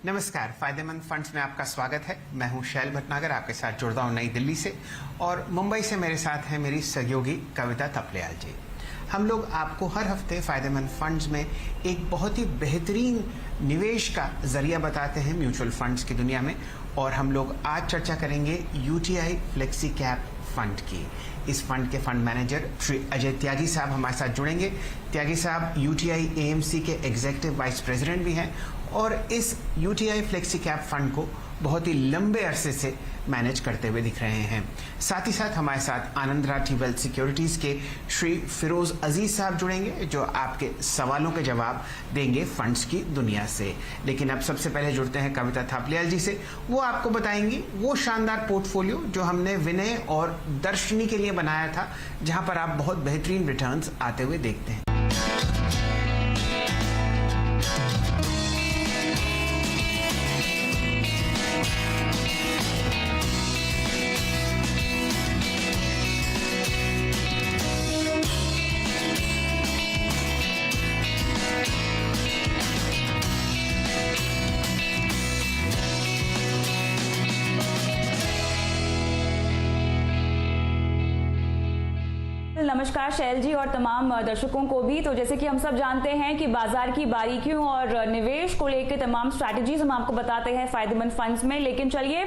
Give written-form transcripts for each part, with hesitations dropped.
नमस्कार, फायदेमंद फंड्स में आपका स्वागत है। मैं हूं शैल भटनागर, आपके साथ जुड़ रहा हूं नई दिल्ली से, और मुंबई से मेरे साथ हैं मेरी सहयोगी कविता थपलियाल जी। हम लोग आपको हर हफ्ते फायदेमंद फंड्स में एक बहुत ही बेहतरीन निवेश का जरिया बताते हैं म्यूचुअल फंड्स की दुनिया में, और हम लोग आज चर्चा करेंगे यूटीआई फ्लेक्सी कैप फंड की। इस फंड के फंड मैनेजर श्री अजय त्यागी साहब हमारे साथ जुड़ेंगे। त्यागी साहब यूटीआई एएमसी के एग्जीक्यूटिव वाइस प्रेसिडेंट भी हैं और इस यूटीआई फ्लेक्सी कैप फंड को बहुत ही लंबे अरसे से मैनेज करते हुए दिख रहे हैं। साथ ही साथ हमारे साथ आनंद राठी वेल्थ सिक्योरिटीज़ के श्री फिरोज अजीज साहब जुड़ेंगे, जो आपके सवालों के जवाब देंगे फंड्स की दुनिया से। लेकिन अब सबसे पहले जुड़ते हैं कविता थपलियाल जी से। वो आपको बताएंगी वो शानदार पोर्टफोलियो जो हमने विनय और दर्शनी के लिए बनाया था, जहां पर आप बहुत बेहतरीन रिटर्न्स आते हुए देखते हैं। नमस्कार शैल जी और तमाम दर्शकों को भी। तो जैसे कि हम सब जानते हैं कि बाजार की बारीकियों और निवेश को लेकर तमाम स्ट्रैटेजीज हम आपको बताते हैं फायदेमंद फंड्स में। लेकिन चलिए,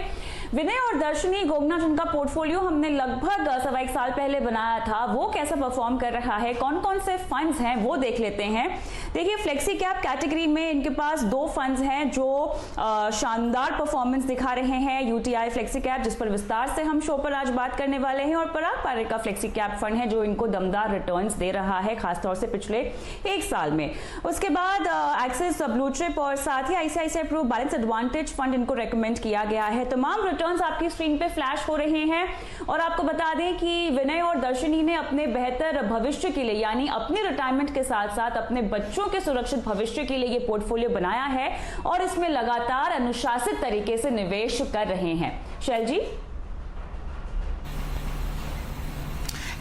विनय और दर्शनी गोगना जिनका पोर्टफोलियो हमने लगभग 1.25 साल पहले बनाया था, वो कैसा परफॉर्म कर रहा है, कौन कौन से फंड्स हैं वो देख लेते हैं। देखिए, फ्लेक्सी कैप कैटेगरी में इनके पास 2 फंड्स हैं जो शानदार परफॉर्मेंस दिखा रहे हैं। यूटीआई फ्लेक्सी कैप, जिस पर विस्तार से हम शो पर आज बात करने वाले हैं, और पराग पारेख का फ्लेक्सी कैप फंड है जो इनको दमदार रिटर्न्स दे रहा है, खासतौर से पिछले 1 साल में। उसके बाद एक्सिस ब्लू चिप और साथ ही ICICI Pru balance advantage fund इनको रेकमेंड किया गया है। तमाम रिटर्न्स आपकी स्क्रीन पे फ्लैश हो रहे हैं। और आपको बता दें कि विनय और दर्शनी ने अपने बेहतर भविष्य के लिए, यानी अपने रिटायरमेंट के साथ साथ अपने बच्चों के सुरक्षित भविष्य के लिए ये पोर्टफोलियो बनाया है और इसमें लगातार अनुशासित तरीके से निवेश कर रहे हैं। शैल जी,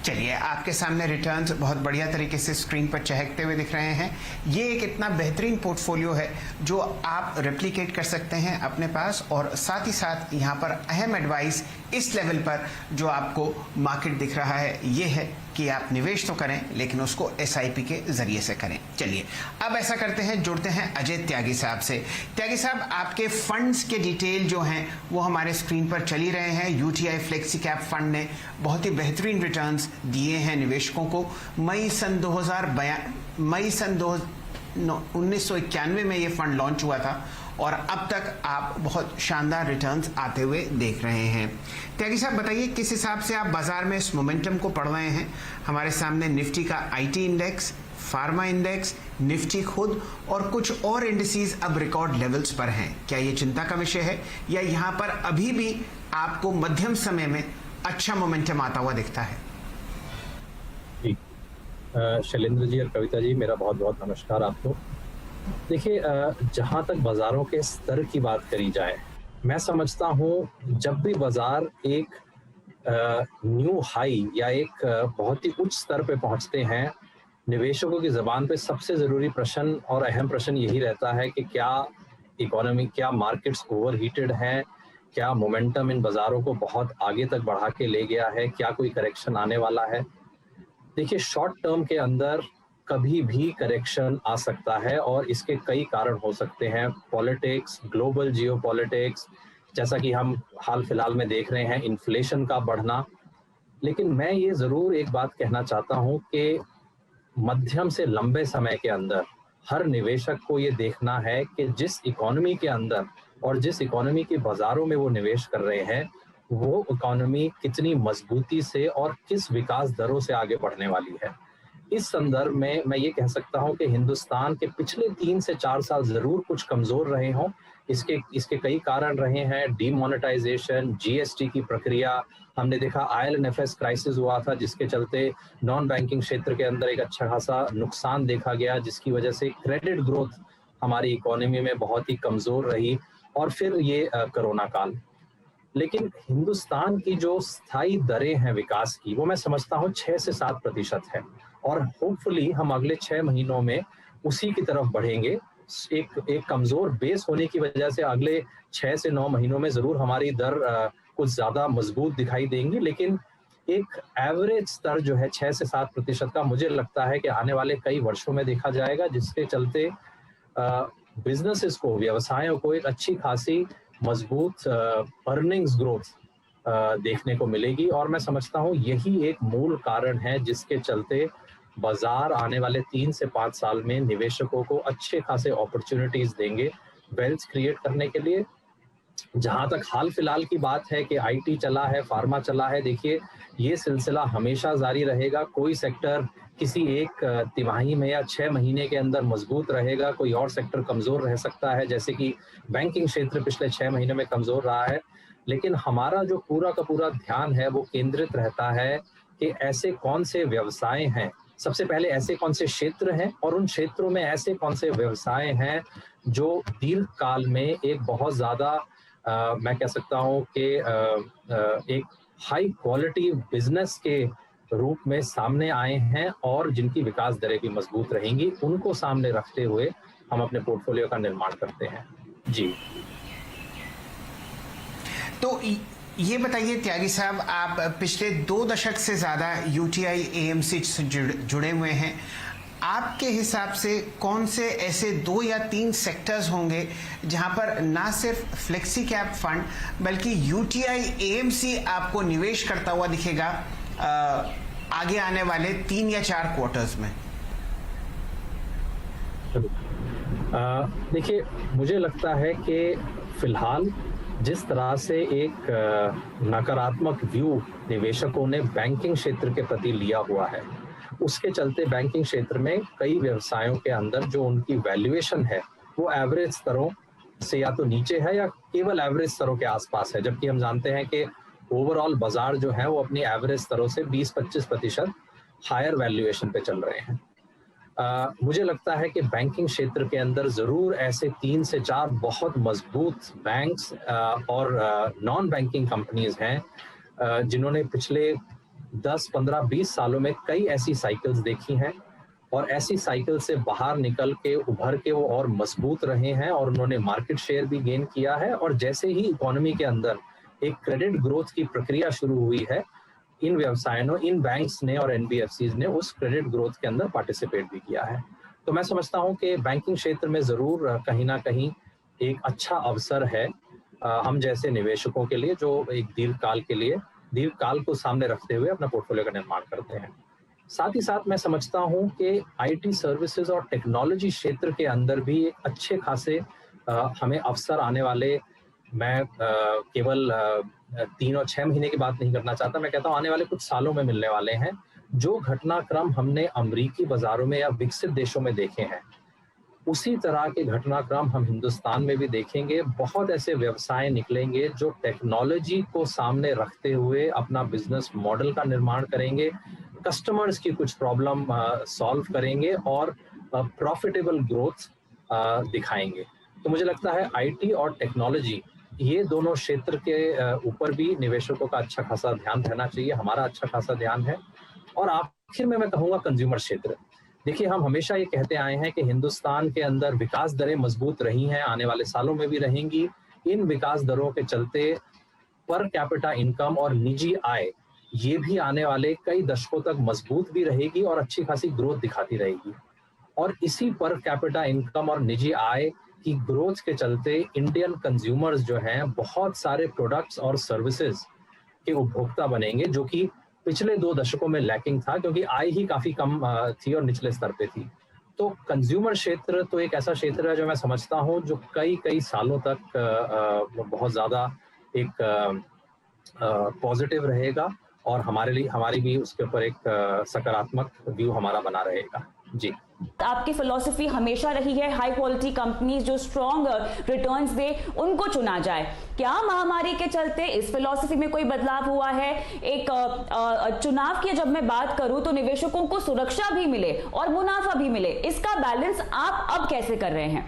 चलिए, आपके सामने रिटर्न्स बहुत बढ़िया तरीके से स्क्रीन पर चहकते हुए दिख रहे हैं। ये एक इतना बेहतरीन पोर्टफोलियो है जो आप रेप्लिकेट कर सकते हैं अपने पास, और साथ ही साथ यहाँ पर अहम एडवाइस इस लेवल पर जो आपको मार्केट दिख रहा है ये है कि आप निवेश तो करें लेकिन उसको एसआईपी के जरिए से करें। चलिए, अब ऐसा करते हैं, जुड़ते हैं अजय त्यागी साहब से। त्यागी साहब, आपके फंड्स के डिटेल जो हैं वो हमारे स्क्रीन पर चल ही रहे हैं। यूटीआई फ्लेक्सी कैप फंड ने बहुत ही बेहतरीन रिटर्न्स दिए हैं निवेशकों को। मई सन 1991 में ये फंड लॉन्च हुआ था और अब तक आप बहुत शानदार रिटर्न्स आते हुए देख रहे हैं। त्यागी साहब, बताइए किस हिसाब से आप बाजार में इस मोमेंटम को पढ़ रहे हैं। हमारे सामने निफ्टी का IT index, pharma index, Nifty खुद और कुछ और इंडिसेस अब रिकॉर्ड लेवल्स पर हैं। क्या ये चिंता का विषय है या यहाँ पर अभी भी आपको मध्यम समय में अच्छा मोमेंटम आता हुआ दिखता है? शैलेंद्र जी और कविता जी, मेरा बहुत बहुत नमस्कार आपको। देखिए, जहाँ तक बाजारों के स्तर की बात करी जाए, मैं समझता हूँ जब भी बाजार एक न्यू हाई या एक बहुत ही उच्च स्तर पे पहुँचते हैं, निवेशकों की ज़बान पे सबसे ज़रूरी प्रश्न और अहम प्रश्न यही रहता है कि क्या इकोनॉमी, क्या मार्केट्स ओवरहीटेड हैं, क्या मोमेंटम इन बाज़ारों को बहुत आगे तक बढ़ा के ले गया है, क्या कोई करेक्शन आने वाला है। देखिए, शॉर्ट टर्म के अंदर कभी भी करेक्शन आ सकता है और इसके कई कारण हो सकते हैं। पॉलिटिक्स, ग्लोबल जियोपॉलिटिक्स, जैसा कि हम हाल फिलहाल में देख रहे हैं, इन्फ्लेशन का बढ़ना। लेकिन मैं ये ज़रूर एक बात कहना चाहता हूँ कि मध्यम से लंबे समय के अंदर हर निवेशक को ये देखना है कि जिस इकोनॉमी के अंदर और जिस इकोनॉमी के बाज़ारों में वो निवेश कर रहे हैं, वो इकोनॉमी कितनी मजबूती से और किस विकास दरों से आगे बढ़ने वाली है। इस संदर्भ में मैं ये कह सकता हूं कि हिंदुस्तान के पिछले 3 से 4 साल जरूर कुछ कमजोर रहे हों। इसके कई कारण रहे हैं। डीमोनेटाइजेशन, जीएसटी की प्रक्रिया, हमने देखा आईएलएनएफएस क्राइसिस हुआ था जिसके चलते नॉन बैंकिंग क्षेत्र के अंदर एक अच्छा खासा नुकसान देखा गया, जिसकी वजह से क्रेडिट ग्रोथ हमारी इकोनॉमी में बहुत ही कमजोर रही, और फिर ये कोरोना काल। लेकिन हिंदुस्तान की जो स्थायी दरें हैं विकास की, वो मैं समझता हूँ 6 से 7% है, और होपफुली हम अगले 6 महीनों में उसी की तरफ बढ़ेंगे। एक कमजोर बेस होने की वजह से अगले 6 से 9 महीनों में जरूर हमारी दर कुछ ज्यादा मजबूत दिखाई देंगी, लेकिन एक एवरेज स्तर जो है 6 से 7% का मुझे लगता है कि आने वाले कई वर्षों में देखा जाएगा, जिसके चलते बिजनेसेस को, व्यवसायों को एक अच्छी खासी मजबूत अर्निंग्स ग्रोथ देखने को मिलेगी। और मैं समझता हूँ यही एक मूल कारण है जिसके चलते बाजार आने वाले 3 से 5 साल में निवेशकों को अच्छे खासे अपॉर्चुनिटीज देंगे वेल्थ क्रिएट करने के लिए। जहां तक हाल फिलहाल की बात है कि आईटी चला है, फार्मा चला है, देखिए ये सिलसिला हमेशा जारी रहेगा। कोई सेक्टर किसी एक तिमाही में या 6 महीने के अंदर मजबूत रहेगा, कोई और सेक्टर कमजोर रह सकता है, जैसे कि बैंकिंग क्षेत्र पिछले 6 महीने में कमजोर रहा है। लेकिन हमारा जो पूरा का पूरा ध्यान है वो केंद्रित रहता है कि ऐसे कौन से व्यवसाय हैं, सबसे पहले ऐसे कौन से क्षेत्र हैं और उन क्षेत्रों में ऐसे कौन से व्यवसाय हैं जो दीर्घ काल में एक बहुत ज्यादा मैं कह सकता हूँ कि एक हाई क्वालिटी बिजनेस के रूप में सामने आए हैं और जिनकी विकास दरें भी मजबूत रहेंगी, उनको सामने रखते हुए हम अपने पोर्टफोलियो का निर्माण करते हैं। जी, तो ये बताइए त्यागी साहब, आप पिछले 2 दशक से ज़्यादा यूटीआई एएमसी से जुड़े हुए हैं। आपके हिसाब से कौन से ऐसे 2 या 3 सेक्टर्स होंगे जहां पर ना सिर्फ फ्लेक्सी कैप फंड बल्कि यूटीआई एएमसी आपको निवेश करता हुआ दिखेगा आगे आने वाले 3 या 4 क्वार्टर्स में? देखिए, मुझे लगता है कि फिलहाल जिस तरह से एक नकारात्मक व्यू निवेशकों ने बैंकिंग क्षेत्र के प्रति लिया हुआ है, उसके चलते बैंकिंग क्षेत्र में कई व्यवसायों के अंदर जो उनकी वैल्यूएशन है वो एवरेज स्तरों से या तो नीचे है या केवल एवरेज स्तरों के आसपास है, जबकि हम जानते हैं कि ओवरऑल बाजार जो है वो अपनी एवरेज स्तरों से 20-25% हायर वैल्यूएशन पे चल रहे हैं। मुझे लगता है कि बैंकिंग क्षेत्र के अंदर जरूर ऐसे 3 से 4 बहुत मजबूत बैंक्स और नॉन बैंकिंग कंपनीज हैं जिन्होंने पिछले 10, 15, 20 सालों में कई ऐसी साइकिल्स देखी हैं और ऐसी साइकिल से बाहर निकल के उभर के वो और मजबूत रहे हैं और उन्होंने मार्केट शेयर भी गेन किया है। और जैसे ही इकोनॉमी के अंदर एक क्रेडिट ग्रोथ की प्रक्रिया शुरू हुई है, इन व्यवसायों, इन बैंक्स ने और एनबीएफसीज ने उस क्रेडिट ग्रोथ के अंदर पार्टिसिपेट भी किया है। तो मैं समझता हूं कि बैंकिंग क्षेत्र में जरूर कहीं ना कहीं एक अच्छा अवसर है हम जैसे निवेशकों के लिए जो एक दीर्घकाल को सामने रखते हुए अपना पोर्टफोलियो का निर्माण करते हैं। साथ ही साथ मैं समझता हूं कि आईटी सर्विसेज और टेक्नोलॉजी क्षेत्र के अंदर भी एक अच्छे खासे हमें अवसर आने वाले, मैं केवल 3 और 6 महीने की बात नहीं करना चाहता, मैं कहता हूं आने वाले कुछ सालों में मिलने वाले हैं। जो घटनाक्रम हमने अमेरिकी बाजारों में या विकसित देशों में देखे हैं, उसी तरह के घटनाक्रम हम हिंदुस्तान में भी देखेंगे। बहुत ऐसे व्यवसाय निकलेंगे जो टेक्नोलॉजी को सामने रखते हुए अपना बिजनेस मॉडल का निर्माण करेंगे, कस्टमर्स की कुछ प्रॉब्लम सॉल्व करेंगे और प्रॉफिटेबल ग्रोथ दिखाएंगे। तो मुझे लगता है आईटी और टेक्नोलॉजी, ये दोनों क्षेत्र के ऊपर भी निवेशकों का अच्छा खासा ध्यान रहना चाहिए, हमारा अच्छा खासा ध्यान है। और आखिर में मैं कहूँगा कंज्यूमर क्षेत्र। देखिए, हम हमेशा ये कहते आए हैं कि हिंदुस्तान के अंदर विकास दरें मजबूत रही हैं, आने वाले सालों में भी रहेंगी। इन विकास दरों के चलते पर कैपिटा इनकम और निजी आय, ये भी आने वाले कई दशकों तक मजबूत भी रहेगी और अच्छी खासी ग्रोथ दिखाती रहेगी। और इसी पर कैपिटा इनकम और निजी आय की ग्रोथ के चलते इंडियन कंज्यूमर्स जो हैं बहुत सारे प्रोडक्ट्स और सर्विसेज के उपभोक्ता बनेंगे, जो कि पिछले 2 दशकों में लैकिंग था क्योंकि आय ही काफी कम थी और निचले स्तर पे थी। तो कंज्यूमर क्षेत्र तो एक ऐसा क्षेत्र है जो मैं समझता हूँ जो कई सालों तक बहुत ज्यादा एक पॉजिटिव रहेगा और हमारी भी उसके ऊपर एक सकारात्मक व्यू हमारा बना रहेगा। जी, आपकी फिलॉसफी हमेशा रही है हाई क्वालिटी कंपनीज जो स्ट्रॉन्ग रिटर्न्स दे उनको चुना जाए। क्या महामारी के चलते इस फिलॉसफी में कोई बदलाव हुआ है? एक चुनाव की जब मैं बात करूं तो निवेशकों को सुरक्षा भी मिले और मुनाफा भी मिले, इसका बैलेंस आप अब कैसे कर रहे हैं?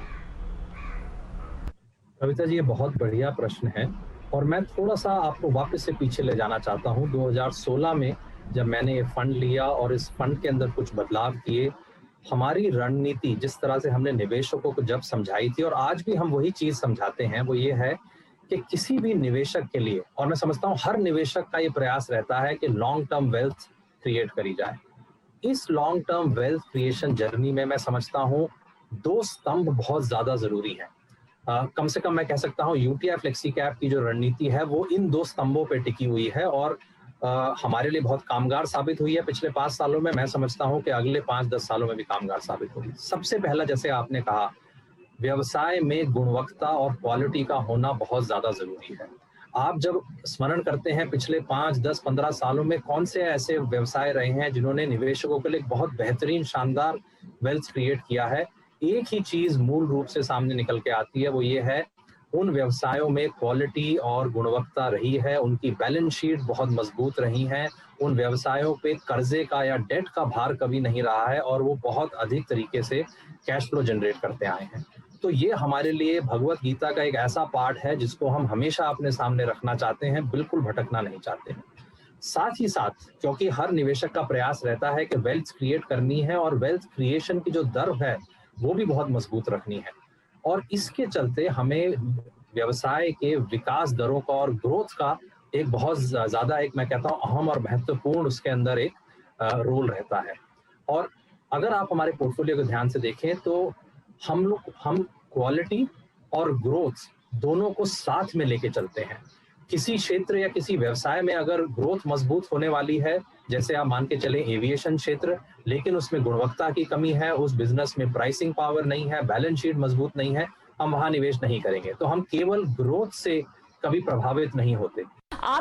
कविता जी, ये बहुत बढ़िया प्रश्न है और मैं थोड़ा सा आपको वापस से पीछे ले जाना चाहता हूँ। 2016 में जब मैंने ये फंड लिया और इस फंड के अंदर कुछ बदलाव किए, हमारी रणनीति जिस तरह से हमने निवेशकों को जब समझाई थी, और आज भी हम वही चीज समझाते हैं, वो ये है कि किसी भी निवेशक के लिए, और मैं समझता हूँ हर निवेशक का ये प्रयास रहता है कि लॉन्ग टर्म वेल्थ क्रिएट करी जाए। इस long term wealth creation journey में मैं समझता हूँ 2 स्तंभ बहुत ज्यादा जरूरी है। कम से कम मैं कह सकता हूँ यूटीआई फ्लेक्सी कैप की जो रणनीति है वो इन 2 स्तंभों पे टिकी हुई है, और हमारे लिए बहुत कामगार साबित हुई है पिछले 5 सालों में। मैं समझता हूँ कि अगले 5-10 सालों में भी कामगार साबित होगी। सबसे पहला, जैसे आपने कहा, व्यवसाय में गुणवत्ता और क्वालिटी का होना बहुत ज्यादा जरूरी है। आप जब स्मरण करते हैं पिछले 5, 10, 15 सालों में कौन से ऐसे व्यवसाय रहे हैं जिन्होंने निवेशकों के लिए बहुत बेहतरीन शानदार वेल्थ क्रिएट किया है, एक ही चीज मूल रूप से सामने निकल के आती है, वो ये है उन व्यवसायों में क्वालिटी और गुणवत्ता रही है, उनकी बैलेंस शीट बहुत मजबूत रही है, उन व्यवसायों पे कर्जे का या डेट का भार कभी नहीं रहा है, और वो बहुत अधिक तरीके से कैश फ्लो जनरेट करते आए हैं। तो ये हमारे लिए भगवत गीता का एक ऐसा पाठ है जिसको हम हमेशा अपने सामने रखना चाहते हैं, बिल्कुल भटकना नहीं चाहते हैं। साथ ही साथ, क्योंकि हर निवेशक का प्रयास रहता है कि वेल्थ क्रिएट करनी है, और वेल्थ क्रिएशन की जो दर है वो भी बहुत मजबूत रखनी है, और इसके चलते हमें व्यवसाय के विकास दरों का और ग्रोथ का एक बहुत ज्यादा, एक मैं कहता हूँ अहम और महत्वपूर्ण उसके अंदर एक रोल रहता है। और अगर आप हमारे पोर्टफोलियो को ध्यान से देखें तो हम क्वालिटी और ग्रोथ दोनों को साथ में लेके चलते हैं। किसी क्षेत्र या किसी व्यवसाय में अगर ग्रोथ मजबूत होने वाली है, जैसे आप मान के चलें एविएशन क्षेत्र, लेकिन उसमें गुणवत्ता की कमी है, उस बिजनेस में प्राइसिंग पावर नहीं है, बैलेंस शीट मजबूत नहीं है, हम वहां निवेश नहीं करेंगे। तो हम केवल ग्रोथ से कभी प्रभावित नहीं होते।